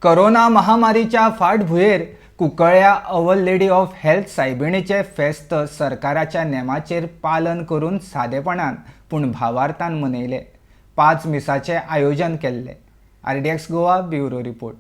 Corona महामारीच्या फाटभुंयेर Cuncolim our lady of health सायबिणीचे फेस्त सरकाराच्या नेमाचेर पालन करून सादेपणान पूण भावार्थान मनयले। 5 मिसाचे आयोजन केल्ले। RDX Goa bureau report.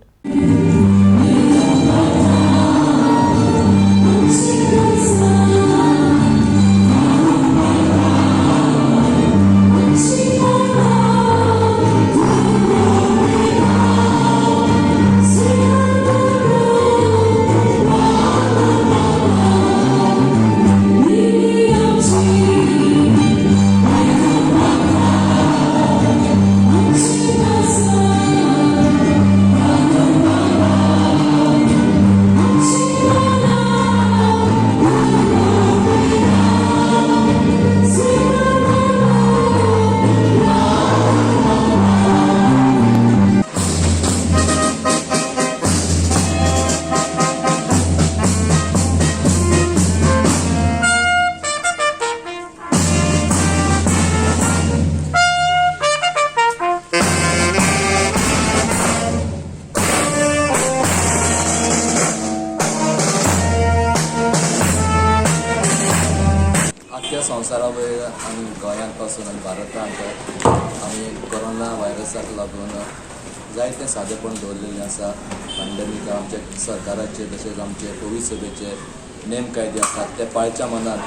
आख्या संवसारा वयर आनी गोंयांत पासून आनी भारतांत आमी कोरोना वायरसाक लागून जायते सादेपण दवरलेलें आसा। पॅन्डेमीक आमचे सरकाराचे तशेंच आमचे कोवीड सभेचे नेम कायदे आसात ते पाळच्या मनान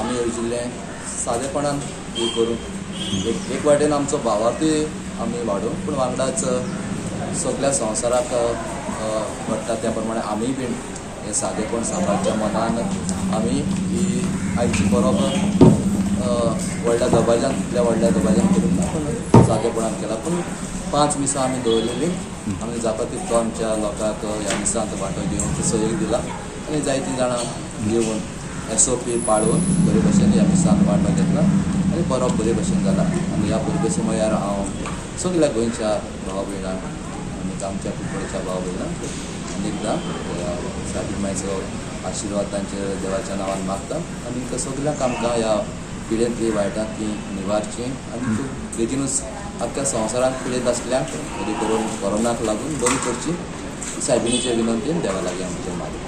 आमी येवजिल्लें सादेपणान हे करून एक वाटेन आमचो भावार्थूय आमी वाडोवन पूण वांगडाच सगळ्या संवसाराक वाडटा त्या प्रमाणे आमी बीन हे सादेपण सांबाळच्या मनान आमी ही आयची परब व्हडल्या दबाज्यान इतल्या व्हडल्या दबाज्यान करून ना पूण सादेपणान केला। पूण 5 मिसां आमी दवरलेली आमी जाता तितलो आमच्या लोकांक ह्या मिसांत वांटो दिवन सहयोग दिला आनी जायतीं जाणां येवन SOP पाळून बरे भशेन ह्या मिसांत वांटो घेतला आनी परब बरे भशेन जाला। आनी ह्या बरे भशेन म्हळ्यार हांव सगळ्या गोंयच्या भाव भयणांक आनी आमच्या कुंकळच्या भाव भयणांक एकदां साबिणीचो आशिर्वाद तांचे देवाच्या नांवान मागता आनी सगळ्यांक आमकां ह्या पिडेंतली वायटांतली निवारची आनी खूब बेगीनूच आख्या संवसारांत पिडेंत आसल्यांक बरी करून कोरोनाक लागून बरी करची सायबिणीचे विनंतीन देवा लागीं आमचे मागता।